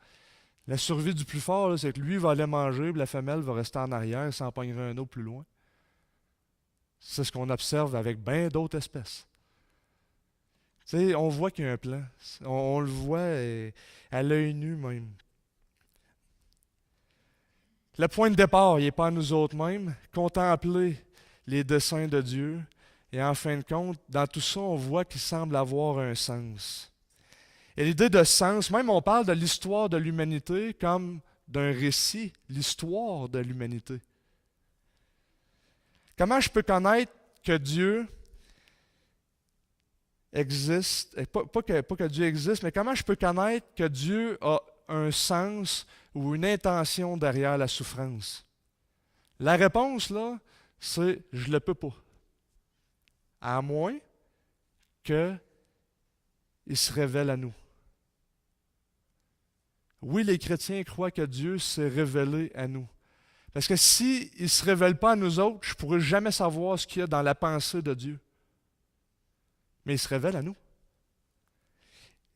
La survie du plus fort, là, c'est que lui va aller manger, puis la femelle va rester en arrière et s'en pognerait un autre plus loin. C'est ce qu'on observe avec bien d'autres espèces. Tu sais, on voit qu'il y a un plan. On le voit à l'œil nu même. Le point de départ, il n'est pas à nous autres mêmes. Contempler les desseins de Dieu. Et en fin de compte, dans tout ça, on voit qu'il semble avoir un sens. Et l'idée de sens, même on parle de l'histoire de l'humanité comme d'un récit, l'histoire de l'humanité. Comment je peux connaître que Dieu existe, pas que Dieu existe, mais comment je peux connaître que Dieu a un sens ou une intention derrière la souffrance? La réponse, là, c'est « je ne le peux pas ». À moins qu'il se révèle à nous. Oui, les chrétiens croient que Dieu s'est révélé à nous. Parce que s'il ne se révèle pas à nous autres, je ne pourrai jamais savoir ce qu'il y a dans la pensée de Dieu. Mais il se révèle à nous.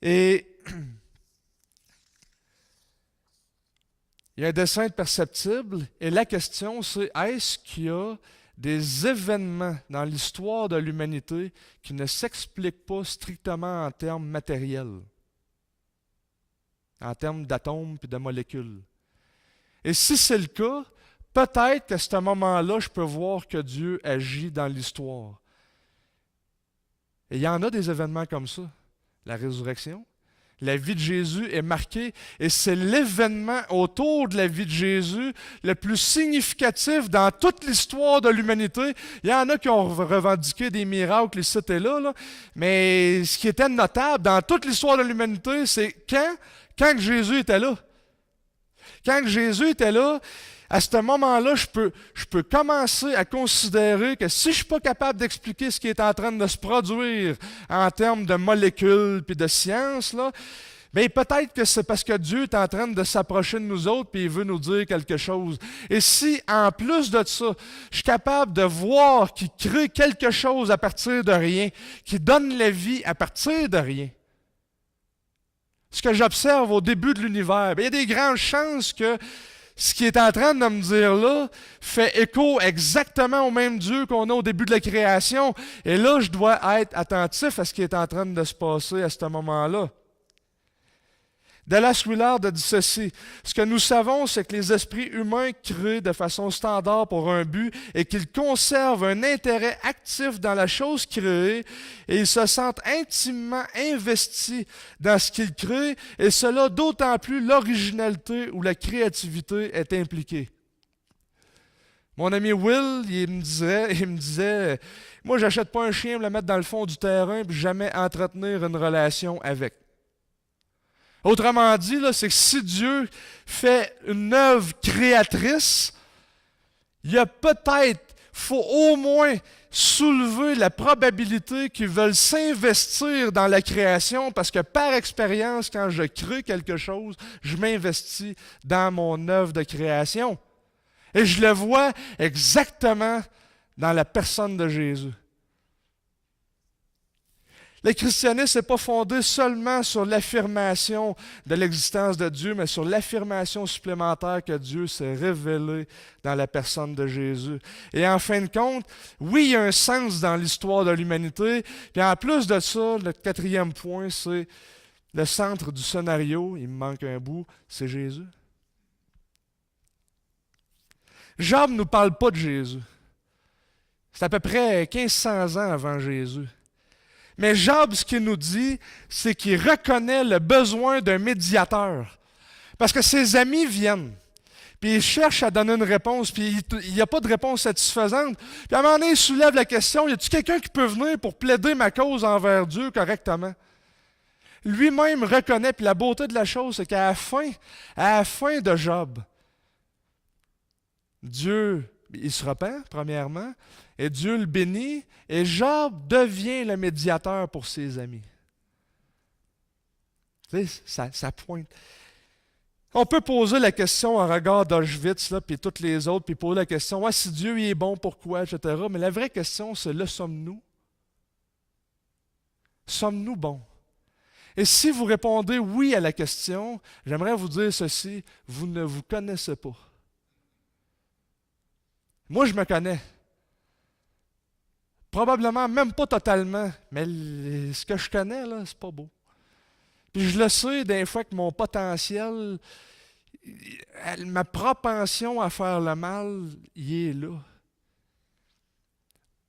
Et il y a un dessein perceptible, et la question c'est, est-ce qu'il y a des événements dans l'histoire de l'humanité qui ne s'expliquent pas strictement en termes matériels, en termes d'atomes et de molécules? Et si c'est le cas, peut-être qu'à ce moment-là, je peux voir que Dieu agit dans l'histoire. Et il y en a des événements comme ça. La résurrection. La vie de Jésus est marquée et c'est l'événement autour de la vie de Jésus le plus significatif dans toute l'histoire de l'humanité. Il y en a qui ont revendiqué des miracles ici et là, mais ce qui était notable dans toute l'histoire de l'humanité, c'est quand Jésus était là. Quand Jésus était là, à ce moment-là, je peux commencer à considérer que si je ne suis pas capable d'expliquer ce qui est en train de se produire en termes de molécules et de science, là, bien peut-être que c'est parce que Dieu est en train de s'approcher de nous autres et il veut nous dire quelque chose. Et si, en plus de ça, je suis capable de voir qu'il crée quelque chose à partir de rien, qu'il donne la vie à partir de rien, ce que j'observe au début de l'univers, bien, il y a des grandes chances que ce qui est en train de me dire là fait écho exactement au même Dieu qu'on a au début de la création. Et là, je dois être attentif à ce qui est en train de se passer à ce moment-là. Dallas Willard a dit ceci: ce que nous savons, c'est que les esprits humains créent de façon standard pour un but et qu'ils conservent un intérêt actif dans la chose créée et ils se sentent intimement investis dans ce qu'ils créent, et cela d'autant plus l'originalité ou la créativité est impliquée. Mon ami Will, il me disait, moi, j'achète pas un chien, me le mettre dans le fond du terrain puis jamais entretenir une relation avec. Autrement dit, là, c'est que si Dieu fait une œuvre créatrice, faut au moins soulever la probabilité qu'ils veulent s'investir dans la création, parce que par expérience, quand je crée quelque chose, je m'investis dans mon œuvre de création. Et je le vois exactement dans la personne de Jésus. Le christianisme n'est pas fondé seulement sur l'affirmation de l'existence de Dieu, mais sur l'affirmation supplémentaire que Dieu s'est révélé dans la personne de Jésus. Et en fin de compte, oui, il y a un sens dans l'histoire de l'humanité. Puis en plus de ça, le quatrième point, c'est le centre du scénario, il me manque un bout, c'est Jésus. Job ne nous parle pas de Jésus. C'est à peu près 1500 ans avant Jésus. Mais Job, ce qu'il nous dit, c'est qu'il reconnaît le besoin d'un médiateur. Parce que ses amis viennent, puis ils cherchent à donner une réponse, puis il n'y a pas de réponse satisfaisante. Puis à un moment donné, il soulève la question, y a-t-il quelqu'un qui peut venir pour plaider ma cause envers Dieu correctement? Lui-même reconnaît, puis la beauté de la chose, c'est qu'à la fin de Job, Dieu, il se repent, premièrement, et Dieu le bénit, et Job devient le médiateur pour ses amis. Tu sais, ça pointe. On peut poser la question en regard d'Auschwitz, puis toutes les autres, puis poser la question, ouais, si Dieu il est bon, pourquoi, etc. Mais la vraie question, c'est, le sommes-nous? Sommes-nous bons? Et si vous répondez oui à la question, j'aimerais vous dire ceci, vous ne vous connaissez pas. Moi, je me connais. Probablement même pas totalement, mais ce que je connais, là, c'est pas beau. Puis je le sais des fois que mon potentiel, ma propension à faire le mal, il est là.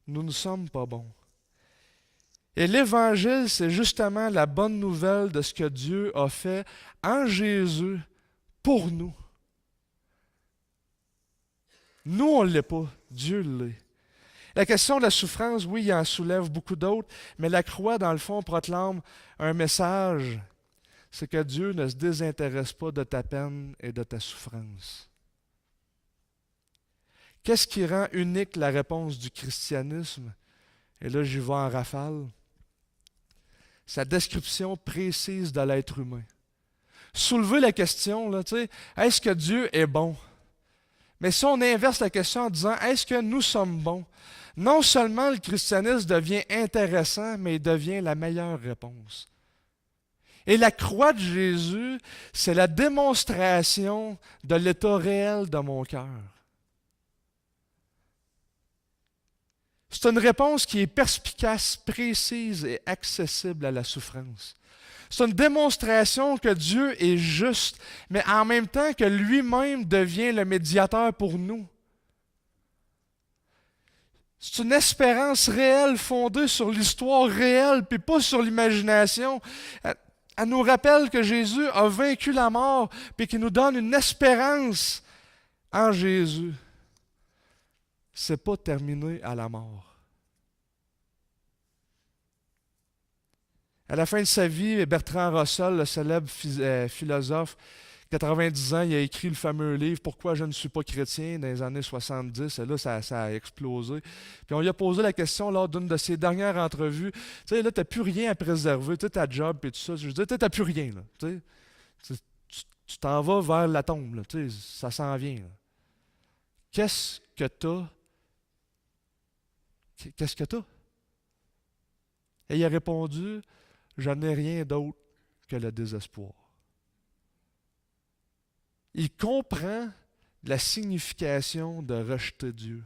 Nous ne sommes pas bons. Et l'Évangile, c'est justement la bonne nouvelle de ce que Dieu a fait en Jésus pour nous. Nous, on ne l'est pas. Dieu l'est. La question de la souffrance, oui, il en soulève beaucoup d'autres, mais la croix, dans le fond, proclame un message. C'est que Dieu ne se désintéresse pas de ta peine et de ta souffrance. Qu'est-ce qui rend unique la réponse du christianisme? Et là, j'y vais en rafale. Sa description précise de l'être humain. Soulever la question, là, est-ce que Dieu est bon? Mais si on inverse la question en disant, est-ce que nous sommes bons? Non seulement le christianisme devient intéressant, mais il devient la meilleure réponse. Et la croix de Jésus, c'est la démonstration de l'état réel de mon cœur. C'est une réponse qui est perspicace, précise et accessible à la souffrance. C'est une démonstration que Dieu est juste, mais en même temps que lui-même devient le médiateur pour nous. C'est une espérance réelle fondée sur l'histoire réelle, puis pas sur l'imagination. Elle nous rappelle que Jésus a vaincu la mort, puis qu'il nous donne une espérance en Jésus. C'est pas terminé à la mort. À la fin de sa vie, Bertrand Russell, le célèbre philosophe, 90 ans, il a écrit le fameux livre « Pourquoi je ne suis pas chrétien » dans les années 70. Et là, ça a explosé. Puis on lui a posé la question lors d'une de ses dernières entrevues. Tu sais, là, tu n'as plus rien à préserver. Tu sais, ta job et tout ça. Je veux dire, tu n'as plus rien. Là, tu t'en vas vers la tombe. Là, tu sais, ça s'en vient. Là. Qu'est-ce que tu as? Qu'est-ce que tu as? Et il a répondu « Je n'ai rien d'autre que le désespoir. » Il comprend la signification de rejeter Dieu.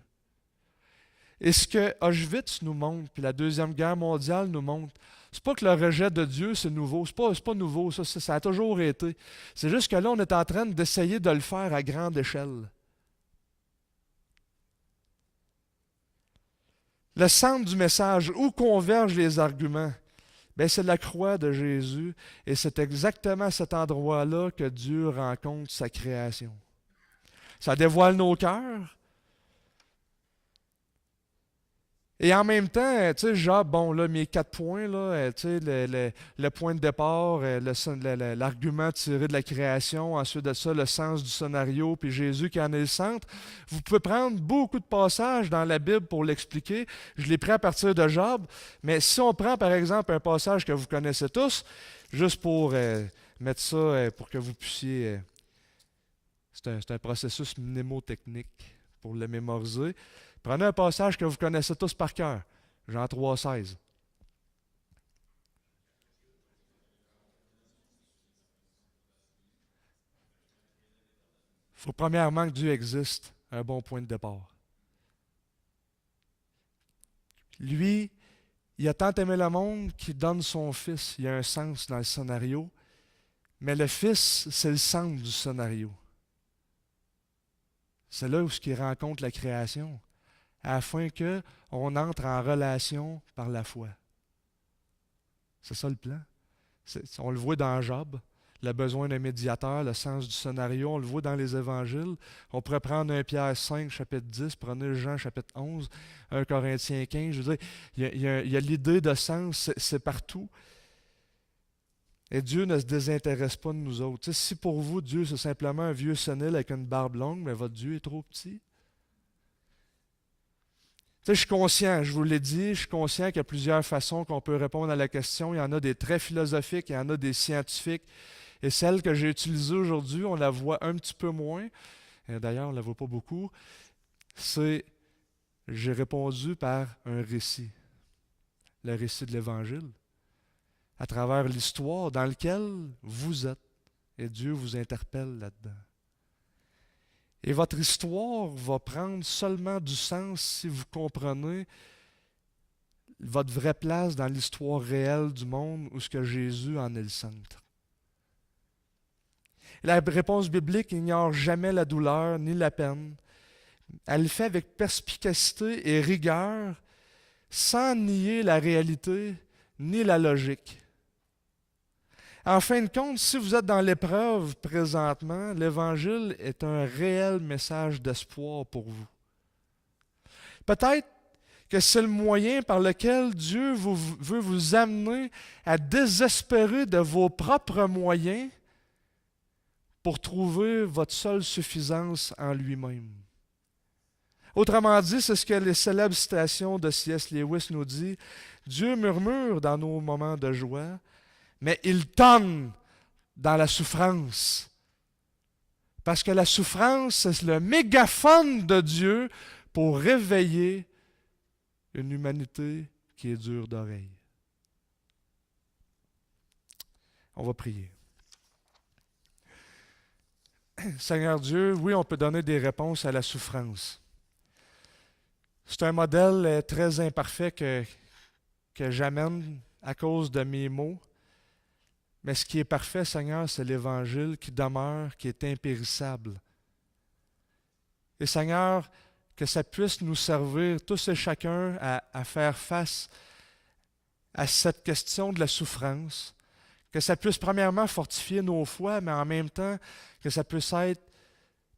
Et ce que Auschwitz nous montre, puis la Deuxième Guerre mondiale nous montre, c'est pas que le rejet de Dieu, c'est nouveau. C'est pas nouveau, ça a toujours été. C'est juste que là, on est en train d'essayer de le faire à grande échelle. Le centre du message, où convergent les arguments? Bien, c'est la croix de Jésus, et c'est exactement à cet endroit-là que Dieu rencontre sa création. Ça dévoile nos cœurs. Et en même temps, tu sais, Job, bon, là, mes 4 points, là, tu sais, le point de départ, l'argument tiré de la création, ensuite de ça, le sens du scénario, puis Jésus qui en est le centre. Vous pouvez prendre beaucoup de passages dans la Bible pour l'expliquer. Je l'ai pris à partir de Job, mais si on prend, par exemple, un passage que vous connaissez tous, juste pour mettre ça, pour que vous puissiez... c'est un processus mnémotechnique pour le mémoriser. Prenez un passage que vous connaissez tous par cœur. Jean 3,16. Il faut premièrement que Dieu existe, un bon point de départ. Lui, il a tant aimé le monde qu'il donne son Fils. Il y a un sens dans le scénario, mais le Fils, c'est le centre du scénario. C'est là où il rencontre la création, afin qu'on entre en relation par la foi. C'est ça le plan. On le voit dans Job, le besoin d'un médiateur, le sens du scénario, on le voit dans les évangiles. On pourrait prendre 1 Pierre 5, chapitre 10, prenez Jean, chapitre 11, 1 Corinthiens 15. Je veux dire, il y a l'idée de sens, c'est partout. Et Dieu ne se désintéresse pas de nous autres. Tu sais, si pour vous, Dieu, c'est simplement un vieux sénile avec une barbe longue, mais votre Dieu est trop petit. Tu sais, je suis conscient, je vous l'ai dit, je suis conscient qu'il y a plusieurs façons qu'on peut répondre à la question. Il y en a des très philosophiques, il y en a des scientifiques. Et celle que j'ai utilisée aujourd'hui, on la voit un petit peu moins. D'ailleurs, on ne la voit pas beaucoup. J'ai répondu par un récit. Le récit de l'Évangile. à travers l'histoire dans laquelle vous êtes. Et Dieu vous interpelle là-dedans. Et votre histoire va prendre seulement du sens si vous comprenez votre vraie place dans l'histoire réelle du monde où ce que Jésus en est le centre. La réponse biblique ignore jamais la douleur ni la peine. Elle le fait avec perspicacité et rigueur, sans nier la réalité ni la logique. En fin de compte, si vous êtes dans l'épreuve présentement, l'Évangile est un réel message d'espoir pour vous. Peut-être que c'est le moyen par lequel Dieu veut vous amener à désespérer de vos propres moyens pour trouver votre seule suffisance en lui-même. Autrement dit, c'est ce que les célèbres citations de C.S. Lewis nous disent. Dieu murmure dans nos moments de joie, mais il tonne dans la souffrance. Parce que la souffrance, c'est le mégaphone de Dieu pour réveiller une humanité qui est dure d'oreille. On va prier. Seigneur Dieu, oui, on peut donner des réponses à la souffrance. C'est un modèle très imparfait que j'amène à cause de mes mots. Mais ce qui est parfait, Seigneur, c'est l'Évangile qui demeure, qui est impérissable. Et Seigneur, que ça puisse nous servir tous et chacun à faire face à cette question de la souffrance. Que ça puisse premièrement fortifier nos foi, mais en même temps que ça puisse être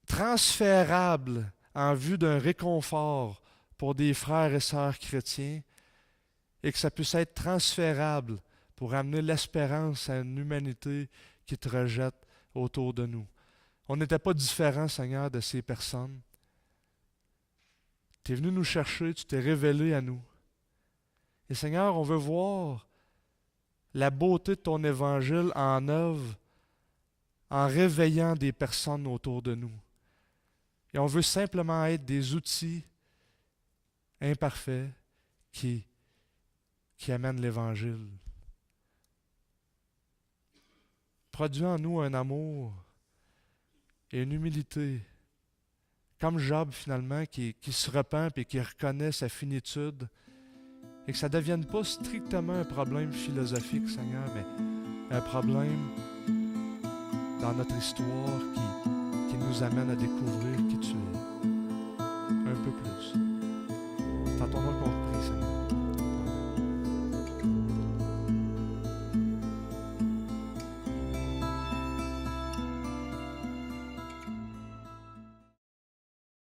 transférable en vue d'un réconfort pour des frères et sœurs chrétiens et que ça puisse être transférable pour amener l'espérance à une humanité qui te rejette autour de nous. On n'était pas différents, Seigneur, de ces personnes. Tu es venu nous chercher, tu t'es révélé à nous. Et Seigneur, on veut voir la beauté de ton évangile en œuvre en réveillant des personnes autour de nous. Et on veut simplement être des outils imparfaits qui amènent l'Évangile. Produis en nous un amour et une humilité, comme Job finalement, qui se repent et qui reconnaît sa finitude, et que ça ne devienne pas strictement un problème philosophique, Seigneur, mais un problème dans notre histoire qui nous amène à découvrir qui tu es un peu plus.